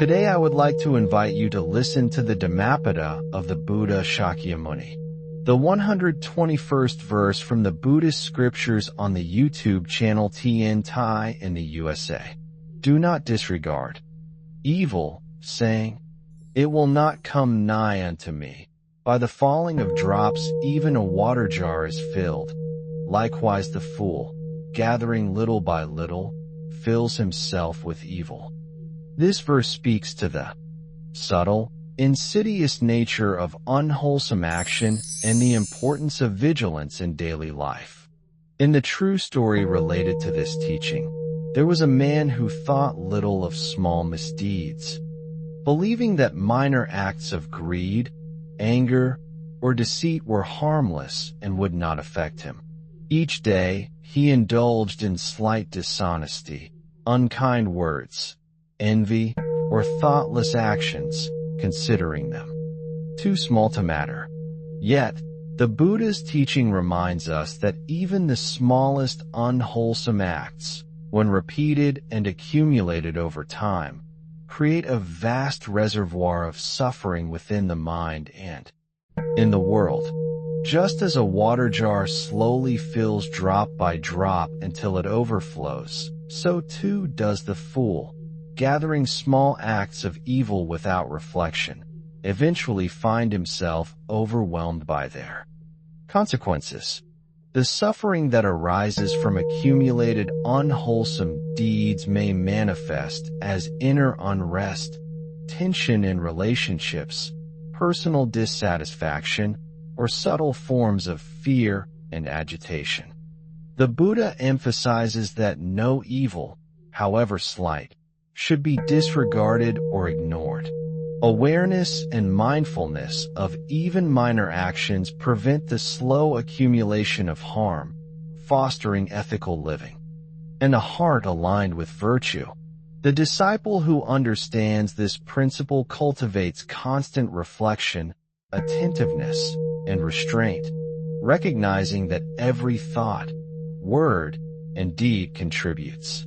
Today I would like to invite you to listen to the Dhammapada of the Buddha Shakyamuni, the 121st verse from the Buddhist scriptures on the YouTube channel TN Thai in the USA. Do not disregard evil, saying, "It will not come nigh unto me. By the falling of drops even a water jar is filled. Likewise the fool, gathering little by little, fills himself with evil." This verse speaks to the subtle, insidious nature of unwholesome action and the importance of vigilance in daily life. In the true story related to this teaching, there was a man who thought little of small misdeeds, believing that minor acts of greed, anger, or deceit were harmless and would not affect him. Each day, he indulged in slight dishonesty, unkind words, envy, or thoughtless actions, considering them too small to matter. Yet, the Buddha's teaching reminds us that even the smallest unwholesome acts, when repeated and accumulated over time, create a vast reservoir of suffering within the mind and in the world. Just as a water jar slowly fills drop by drop until it overflows, so too does the fool, gathering small acts of evil without reflection, eventually find himself overwhelmed by their consequences. The suffering that arises from accumulated unwholesome deeds may manifest as inner unrest, tension in relationships, personal dissatisfaction, or subtle forms of fear and agitation. The Buddha emphasizes that no evil, however slight, should be disregarded or ignored. Awareness and mindfulness of even minor actions prevent the slow accumulation of harm, fostering ethical living and a heart aligned with virtue. The disciple who understands this principle cultivates constant reflection, attentiveness, and restraint, recognizing that every thought, word, and deed contributes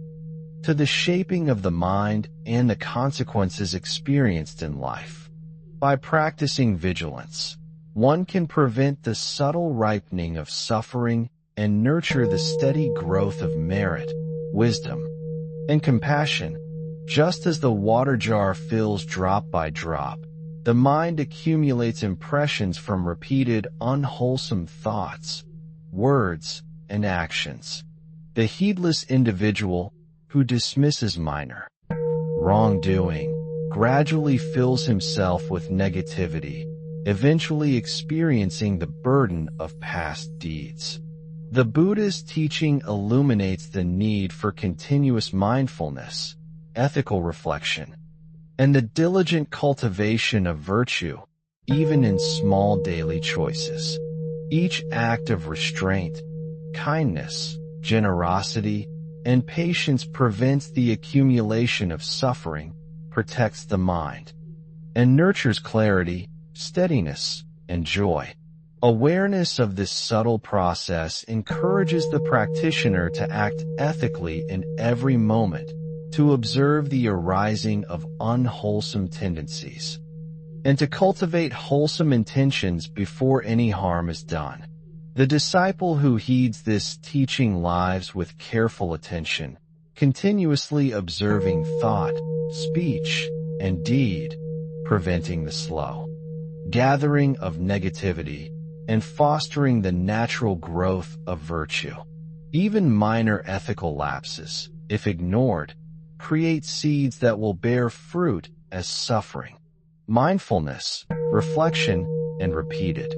to the shaping of the mind and the consequences experienced in life. By practicing vigilance, one can prevent the subtle ripening of suffering and nurture the steady growth of merit, wisdom, and compassion. Just as the water jar fills drop by drop, the mind accumulates impressions from repeated unwholesome thoughts, words, and actions. The heedless individual who dismisses minor wrongdoing gradually fills himself with negativity, eventually experiencing the burden of past deeds. The Buddha's teaching illuminates the need for continuous mindfulness, ethical reflection, and the diligent cultivation of virtue, even in small daily choices. Each act of restraint, kindness, generosity, and patience prevents the accumulation of suffering, protects the mind, and nurtures clarity, steadiness, and joy. Awareness of this subtle process encourages the practitioner to act ethically in every moment, to observe the arising of unwholesome tendencies, and to cultivate wholesome intentions before any harm is done. The disciple who heeds this teaching lives with careful attention, continuously observing thought, speech, and deed, preventing the slow gathering of negativity, and fostering the natural growth of virtue. Even minor ethical lapses, if ignored, create seeds that will bear fruit as suffering, mindfulness, reflection, and repeated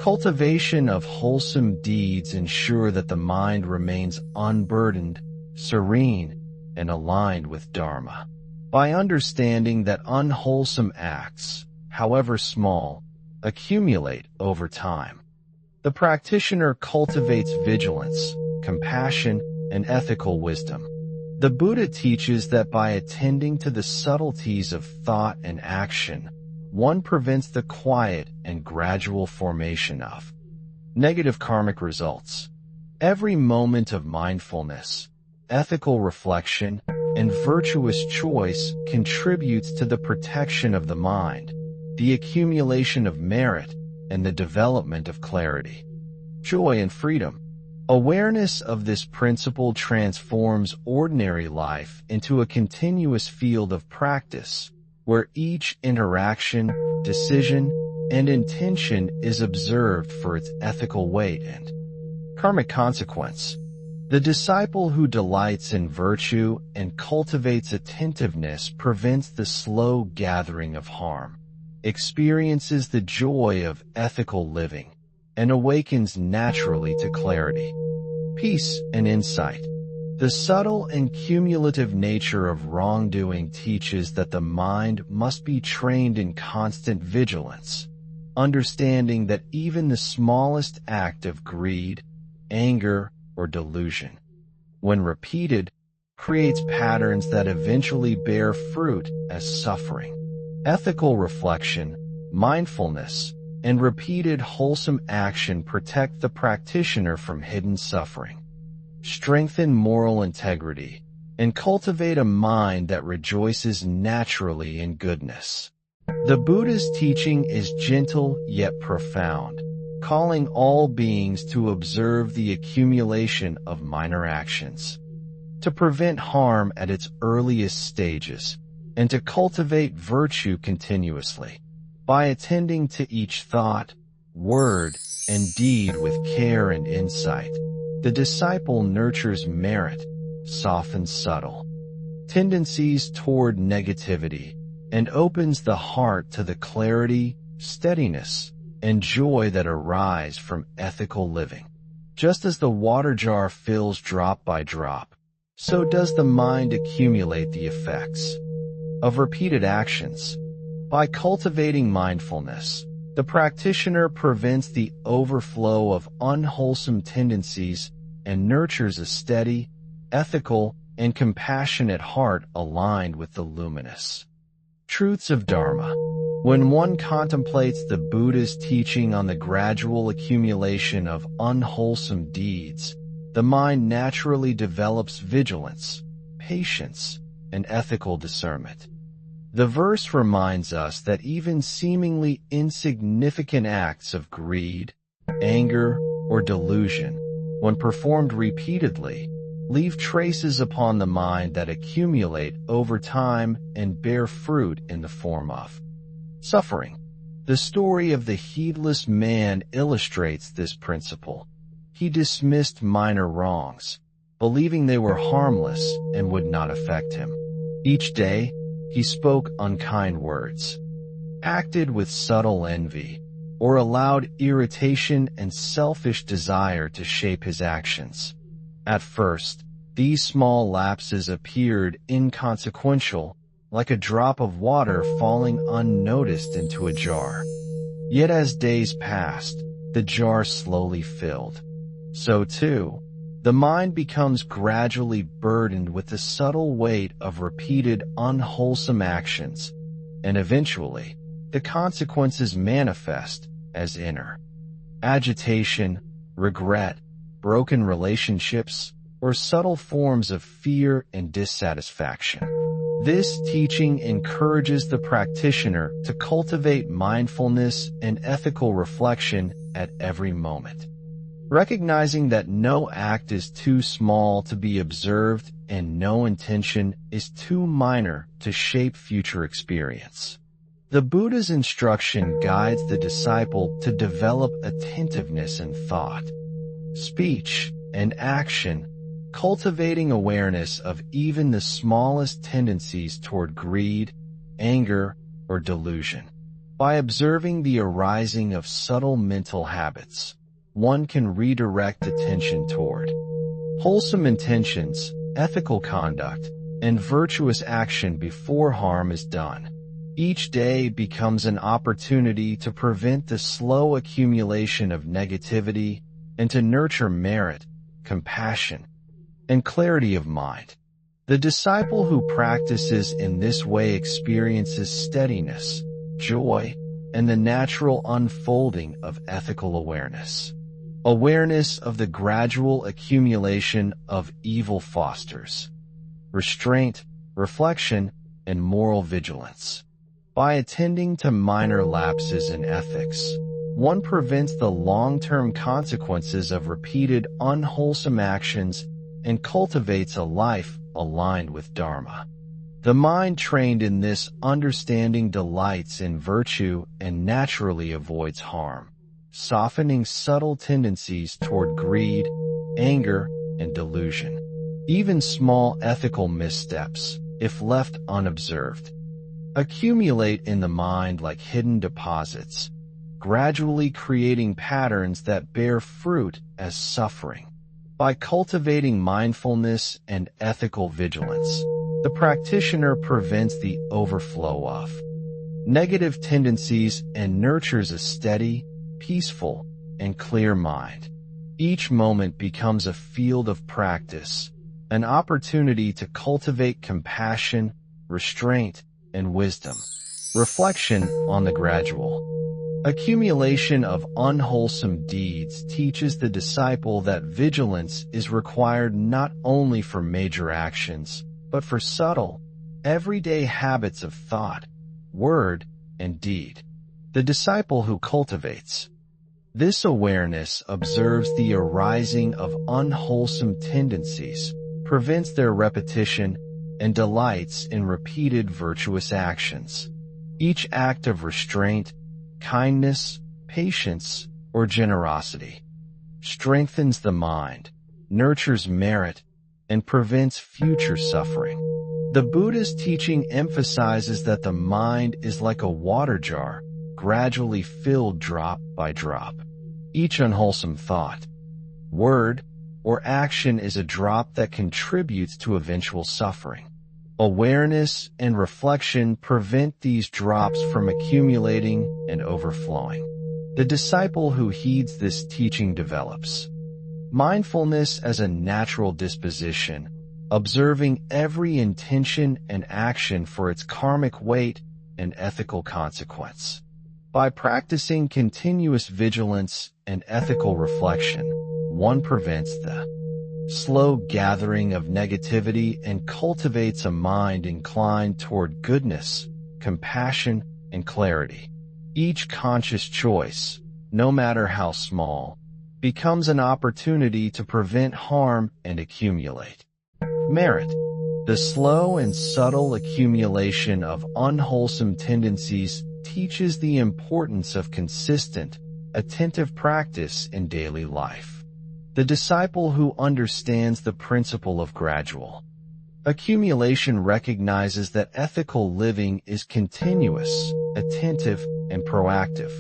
cultivation of wholesome deeds ensure that the mind remains unburdened, serene, and aligned with Dharma. By understanding that unwholesome acts, however small, accumulate over time, the practitioner cultivates vigilance, compassion, and ethical wisdom. The Buddha teaches that by attending to the subtleties of thought and action, one prevents the quiet and gradual formation of negative karmic results. Every moment of mindfulness, ethical reflection, and virtuous choice contributes to the protection of the mind, the accumulation of merit, and the development of clarity, joy, and freedom. Awareness of this principle transforms ordinary life into a continuous field of practice, where each interaction, decision, and intention is observed for its ethical weight and karmic consequence. The disciple who delights in virtue and cultivates attentiveness prevents the slow gathering of harm, experiences the joy of ethical living, and awakens naturally to clarity, peace, and insight. The subtle and cumulative nature of wrongdoing teaches that the mind must be trained in constant vigilance, understanding that even the smallest act of greed, anger, or delusion, when repeated, creates patterns that eventually bear fruit as suffering. Ethical reflection, mindfulness, and repeated wholesome action protect the practitioner from hidden suffering, strengthen moral integrity, and cultivate a mind that rejoices naturally in goodness. The Buddha's teaching is gentle yet profound, calling all beings to observe the accumulation of minor actions, to prevent harm at its earliest stages, and to cultivate virtue continuously. By attending to each thought, word, and deed with care and insight, the disciple nurtures merit, softens subtle tendencies toward negativity, and opens the heart to the clarity, steadiness, and joy that arise from ethical living. Just as the water jar fills drop by drop, so does the mind accumulate the effects of repeated actions. By cultivating mindfulness, the practitioner prevents the overflow of unwholesome tendencies and nurtures a steady, ethical, and compassionate heart aligned with the luminous truths of Dharma. When one contemplates the Buddha's teaching on the gradual accumulation of unwholesome deeds, the mind naturally develops vigilance, patience, and ethical discernment. The verse reminds us that even seemingly insignificant acts of greed, anger, or delusion, when performed repeatedly, leave traces upon the mind that accumulate over time and bear fruit in the form of suffering. The story of the heedless man illustrates this principle. He dismissed minor wrongs, believing they were harmless and would not affect him. Each day, he spoke unkind words, acted with subtle envy, or allowed irritation and selfish desire to shape his actions. At first, these small lapses appeared inconsequential, like a drop of water falling unnoticed into a jar. Yet as days passed, the jar slowly filled. So too, the mind becomes gradually burdened with the subtle weight of repeated unwholesome actions, and eventually, the consequences manifest as inner agitation, regret, broken relationships, or subtle forms of fear and dissatisfaction. This teaching encourages the practitioner to cultivate mindfulness and ethical reflection at every moment, recognizing that no act is too small to be observed and no intention is too minor to shape future experience. The Buddha's instruction guides the disciple to develop attentiveness in thought, speech, and action, cultivating awareness of even the smallest tendencies toward greed, anger, or delusion. By observing the arising of subtle mental habits, one can redirect attention toward wholesome intentions, ethical conduct, and virtuous action before harm is done. Each day becomes an opportunity to prevent the slow accumulation of negativity and to nurture merit, compassion, and clarity of mind. The disciple who practices in this way experiences steadiness, joy, and the natural unfolding of ethical awareness. Awareness of the gradual accumulation of evil fosters restraint, reflection, and moral vigilance. By attending to minor lapses in ethics, one prevents the long-term consequences of repeated unwholesome actions and cultivates a life aligned with Dharma. The mind trained in this understanding delights in virtue and naturally avoids harm, softening subtle tendencies toward greed, anger, and delusion. Even small ethical missteps, if left unobserved, accumulate in the mind like hidden deposits, gradually creating patterns that bear fruit as suffering. By cultivating mindfulness and ethical vigilance, the practitioner prevents the overflow of negative tendencies and nurtures a steady, peaceful, and clear mind. Each moment becomes a field of practice, an opportunity to cultivate compassion, restraint, and wisdom. Reflection on the gradual accumulation of unwholesome deeds teaches the disciple that vigilance is required not only for major actions, but for subtle, everyday habits of thought, word, and deed. The disciple who cultivates this awareness observes the arising of unwholesome tendencies, prevents their repetition, and delights in repeated virtuous actions. Each act of restraint, kindness, patience, or generosity strengthens the mind, nurtures merit, and prevents future suffering. The Buddhist teaching emphasizes that the mind is like a water jar, gradually filled drop by drop. Each unwholesome thought, word, or action is a drop that contributes to eventual suffering. Awareness and reflection prevent these drops from accumulating and overflowing. The disciple who heeds this teaching develops mindfulness as a natural disposition, observing every intention and action for its karmic weight and ethical consequence. By practicing continuous vigilance and ethical reflection, one prevents the slow gathering of negativity and cultivates a mind inclined toward goodness, compassion, and clarity. Each conscious choice, no matter how small, becomes an opportunity to prevent harm and accumulate merit. The slow and subtle accumulation of unwholesome tendencies teaches the importance of consistent, attentive practice in daily life. The disciple who understands the principle of gradual accumulation recognizes that ethical living is continuous, attentive, and proactive.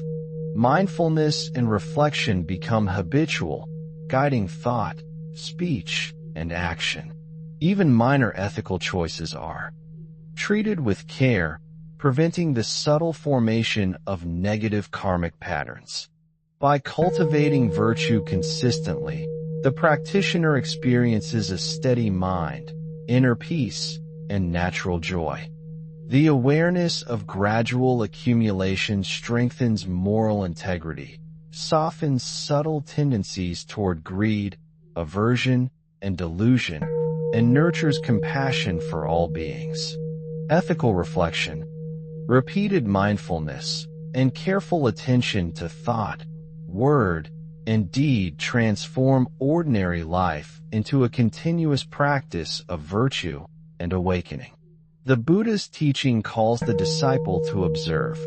Mindfulness and reflection become habitual, guiding thought, speech, and action. Even minor ethical choices are treated with care, preventing the subtle formation of negative karmic patterns. By cultivating virtue consistently, the practitioner experiences a steady mind, inner peace, and natural joy. The awareness of gradual accumulation strengthens moral integrity, softens subtle tendencies toward greed, aversion, and delusion, and nurtures compassion for all beings. Ethical reflection, repeated mindfulness, and careful attention to thought, word, and deed transform ordinary life into a continuous practice of virtue and awakening. The Buddha's teaching calls the disciple to observe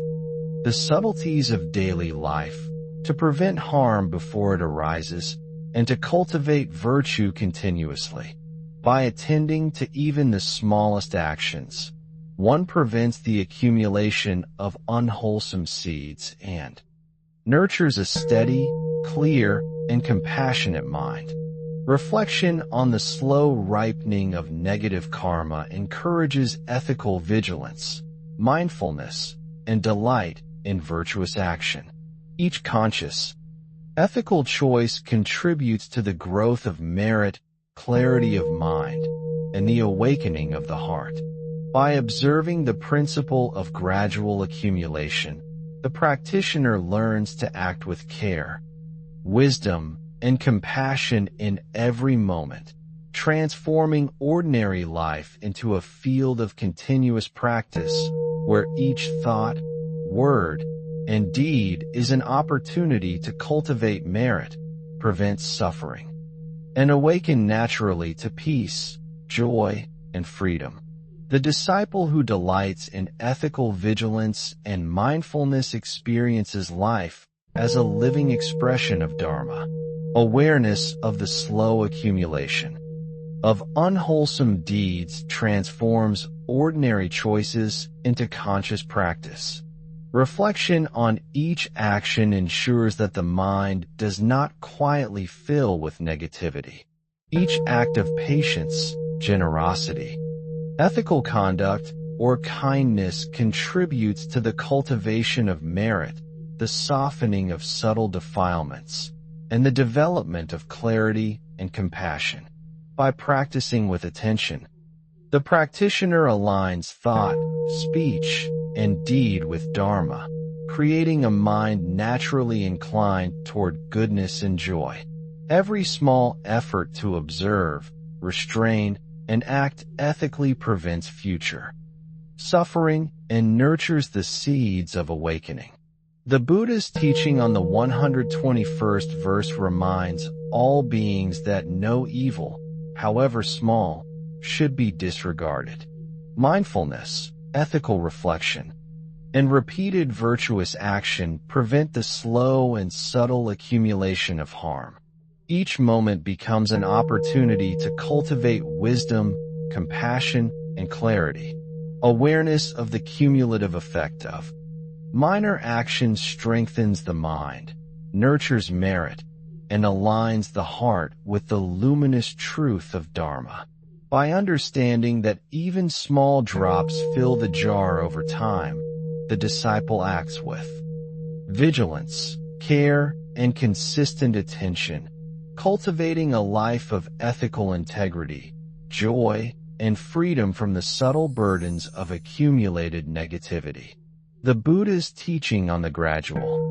the subtleties of daily life, to prevent harm before it arises, and to cultivate virtue continuously. By attending to even the smallest actions, one prevents the accumulation of unwholesome seeds and nurtures a steady, clear, and compassionate mind. Reflection on the slow ripening of negative karma encourages ethical vigilance, mindfulness, and delight in virtuous action. Each conscious, ethical choice contributes to the growth of merit, clarity of mind, and the awakening of the heart. By observing the principle of gradual accumulation, the practitioner learns to act with care, wisdom, and compassion in every moment, transforming ordinary life into a field of continuous practice where each thought, word, and deed is an opportunity to cultivate merit, prevent suffering, and awaken naturally to peace, joy, and freedom. The disciple who delights in ethical vigilance and mindfulness experiences life as a living expression of Dharma. Awareness of the slow accumulation of unwholesome deeds transforms ordinary choices into conscious practice. Reflection on each action ensures that the mind does not quietly fill with negativity. Each act of patience, generosity, ethical conduct, or kindness contributes to the cultivation of merit, the softening of subtle defilements, and the development of clarity and compassion. By practicing with attention, the practitioner aligns thought, speech, and deed with Dharma, creating a mind naturally inclined toward goodness and joy. Every small effort to observe, restrain, and act ethically prevents future suffering and nurtures the seeds of awakening. The Buddha's teaching on the 121st verse reminds all beings that no evil, however small, should be disregarded. Mindfulness, ethical reflection, and repeated virtuous action prevent the slow and subtle accumulation of harm. Each moment becomes an opportunity to cultivate wisdom, compassion, and clarity. Awareness of the cumulative effect of minor actions strengthens the mind, nurtures merit, and aligns the heart with the luminous truth of Dharma. By understanding that even small drops fill the jar over time, the disciple acts with vigilance, care, and consistent attention, cultivating a life of ethical integrity, joy, and freedom from the subtle burdens of accumulated negativity. The Buddha's teaching on the gradual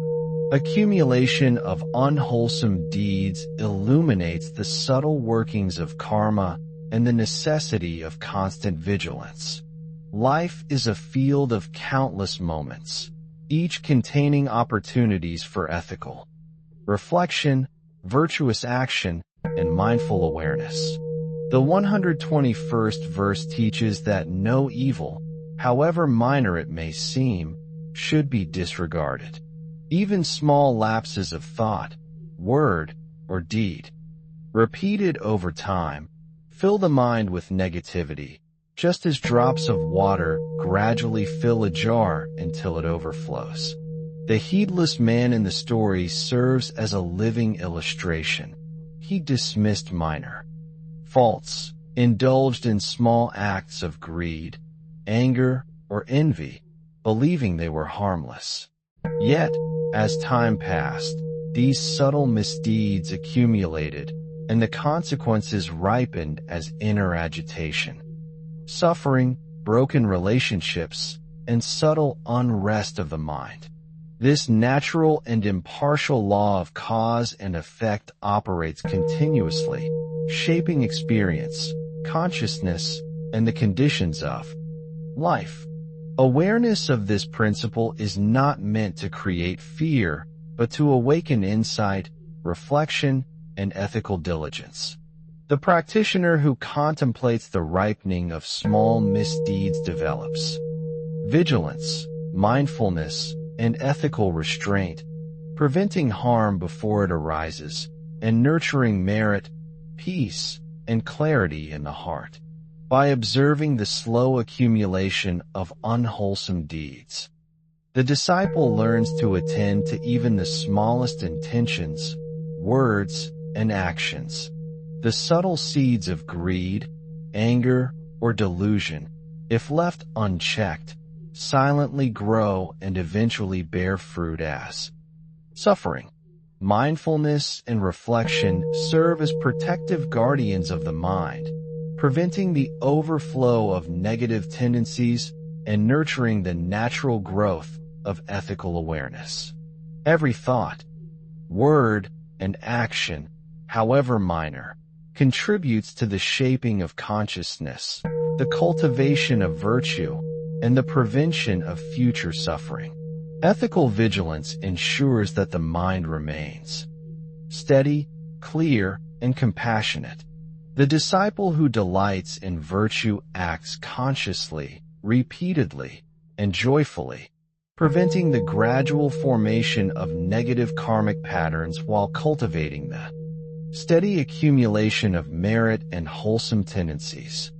accumulation of unwholesome deeds illuminates the subtle workings of karma and the necessity of constant vigilance. Life is a field of countless moments, each containing opportunities for ethical reflection, virtuous action, and mindful awareness. The 121st verse teaches that no evil, however minor it may seem, should be disregarded. Even small lapses of thought, word, or deed, repeated over time, fill the mind with negativity, just as drops of water gradually fill a jar until it overflows. The heedless man in the story serves as a living illustration. He dismissed minor faults, indulged in small acts of greed, anger, or envy, believing they were harmless. Yet, as time passed, these subtle misdeeds accumulated, and the consequences ripened as inner agitation, suffering, broken relationships, and subtle unrest of the mind. This natural and impartial law of cause and effect operates continuously, shaping experience, consciousness, and the conditions of life. Awareness of this principle is not meant to create fear, but to awaken insight, reflection, and ethical diligence. The practitioner who contemplates the ripening of small misdeeds develops vigilance, mindfulness, and ethical restraint, preventing harm before it arises, and nurturing merit, peace, and clarity in the heart. By observing the slow accumulation of unwholesome deeds, the disciple learns to attend to even the smallest intentions, words, and actions. The subtle seeds of greed, anger, or delusion, if left unchecked, silently grow and eventually bear fruit as suffering. Mindfulness and reflection serve as protective guardians of the mind, preventing the overflow of negative tendencies and nurturing the natural growth of ethical awareness. Every thought, word, and action, however minor, contributes to the shaping of consciousness, the cultivation of virtue, and the prevention of future suffering. Ethical vigilance ensures that the mind remains steady, clear, and compassionate. The disciple who delights in virtue acts consciously, repeatedly, and joyfully, preventing the gradual formation of negative karmic patterns while cultivating the steady accumulation of merit and wholesome tendencies.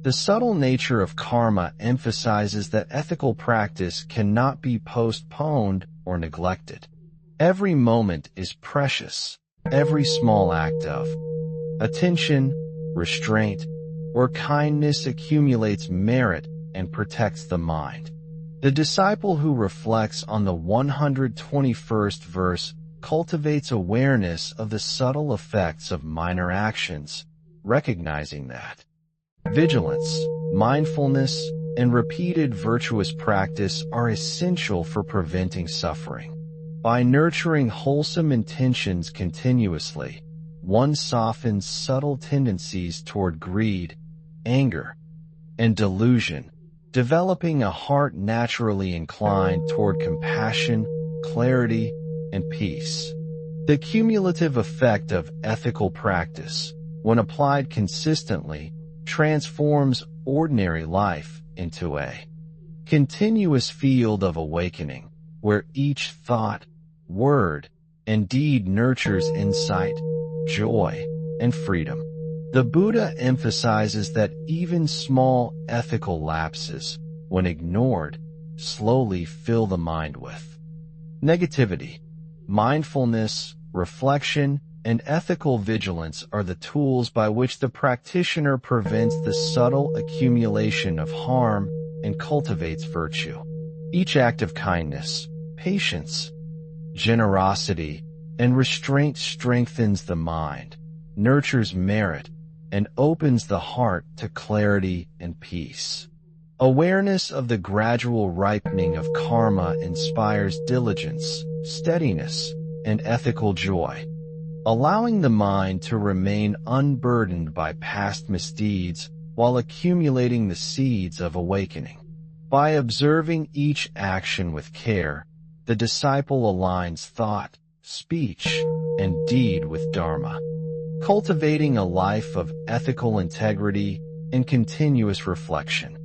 The subtle nature of karma emphasizes that ethical practice cannot be postponed or neglected. Every moment is precious. Every small act of attention, restraint, or kindness accumulates merit and protects the mind. The disciple who reflects on the 121st verse cultivates awareness of the subtle effects of minor actions, recognizing that vigilance, mindfulness, and repeated virtuous practice are essential for preventing suffering. By nurturing wholesome intentions continuously, one softens subtle tendencies toward greed, anger, and delusion, developing a heart naturally inclined toward compassion, clarity, and peace. The cumulative effect of ethical practice, when applied consistently, transforms ordinary life into a continuous field of awakening, where each thought, word, and deed nurtures insight, joy, and freedom. The Buddha emphasizes that even small ethical lapses, when ignored, slowly fill the mind with negativity. Mindfulness, reflection, and ethical vigilance are the tools by which the practitioner prevents the subtle accumulation of harm and cultivates virtue. Each act of kindness, patience, generosity, and restraint strengthens the mind, nurtures merit, and opens the heart to clarity and peace. Awareness of the gradual ripening of karma inspires diligence, steadiness, and ethical joy, allowing the mind to remain unburdened by past misdeeds while accumulating the seeds of awakening. By observing each action with care, the disciple aligns thought, speech, and deed with Dharma, cultivating a life of ethical integrity and continuous reflection.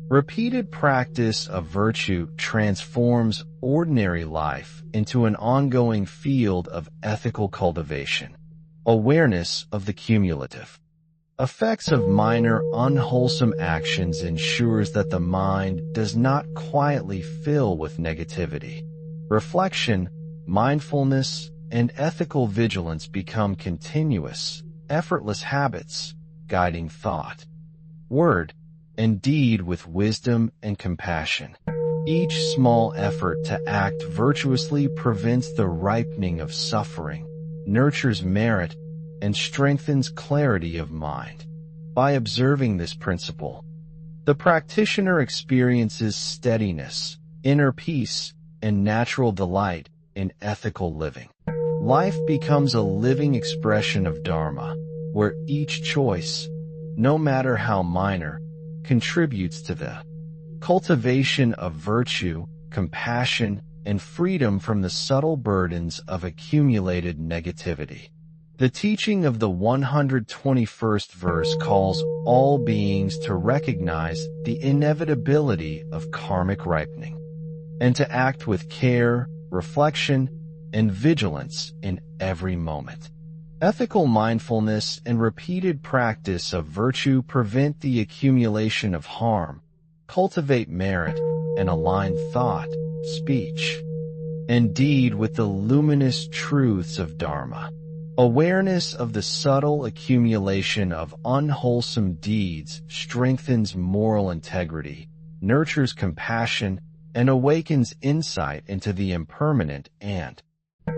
Repeated practice of virtue transforms ordinary life into an ongoing field of ethical cultivation. Awareness of the cumulative effects of minor unwholesome actions ensures that the mind does not quietly fill with negativity. Reflection, mindfulness, and ethical vigilance become continuous, effortless habits, guiding thought, word, and deed with wisdom and compassion. Each small effort to act virtuously prevents the ripening of suffering, nurtures merit, and strengthens clarity of mind. By observing this principle, the practitioner experiences steadiness, inner peace, and natural delight in ethical living. Life becomes a living expression of Dharma, where each choice, no matter how minor, contributes to the cultivation of virtue, compassion, and freedom from the subtle burdens of accumulated negativity. The teaching of the 121st verse calls all beings to recognize the inevitability of karmic ripening, and to act with care, reflection, and vigilance in every moment. Ethical mindfulness and repeated practice of virtue prevent the accumulation of harm, cultivate merit, and align thought, speech, and deed with the luminous truths of Dharma. Awareness of the subtle accumulation of unwholesome deeds strengthens moral integrity, nurtures compassion, and awakens insight into the impermanent and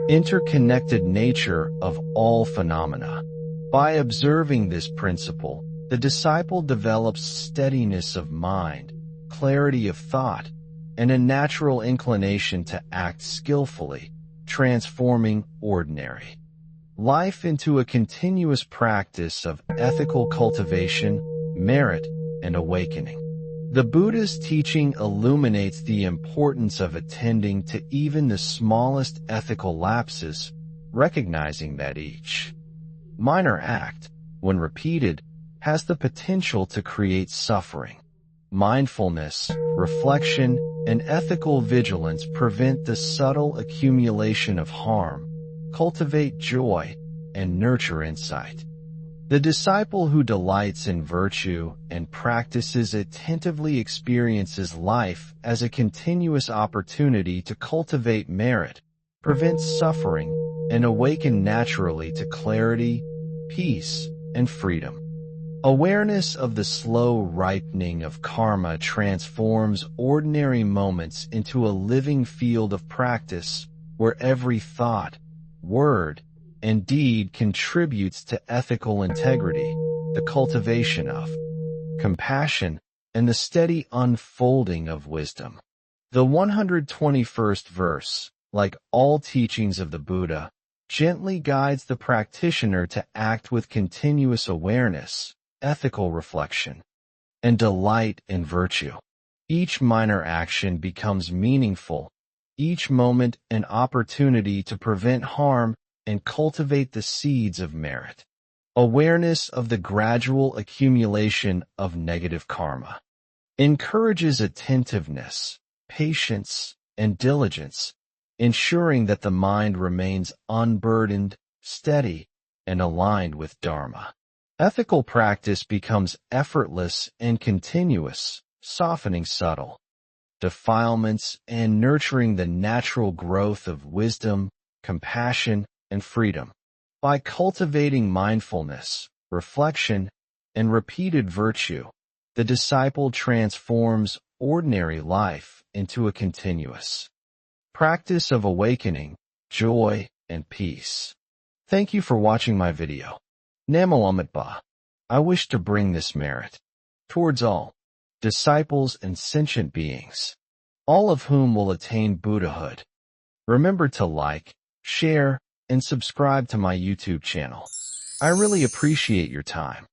interconnected nature of all phenomena. By observing this principle, the disciple develops steadiness of mind, clarity of thought, and a natural inclination to act skillfully, transforming ordinary life into a continuous practice of ethical cultivation, merit, and awakening. The Buddha's teaching illuminates the importance of attending to even the smallest ethical lapses, recognizing that each minor act, when repeated, has the potential to create suffering. Mindfulness, reflection, and ethical vigilance prevent the subtle accumulation of harm, cultivate joy, and nurture insight. The disciple who delights in virtue and practices attentively experiences life as a continuous opportunity to cultivate merit, prevent suffering, and awaken naturally to clarity, peace, and freedom. Awareness of the slow ripening of karma transforms ordinary moments into a living field of practice where every thought, word, and deed contributes to ethical integrity, the cultivation of compassion, and the steady unfolding of wisdom. The 121st verse, like all teachings of the Buddha, gently guides the practitioner to act with continuous awareness, ethical reflection, and delight in virtue. Each minor action becomes meaningful, each moment an opportunity to prevent harm and cultivate the seeds of merit. Awareness of the gradual accumulation of negative karma encourages attentiveness, patience, and diligence, ensuring that the mind remains unburdened, steady, and aligned with Dharma. Ethical practice becomes effortless and continuous, softening subtle defilements and nurturing the natural growth of wisdom, compassion, and freedom. By cultivating mindfulness, reflection, and repeated virtue, the disciple transforms ordinary life into a continuous practice of awakening, joy, and peace. Thank you for watching my video. Namo Amitba. I wish to bring this merit towards all disciples and sentient beings, all of whom will attain Buddhahood. Remember to like, share, and subscribe to my YouTube channel. I really appreciate your time.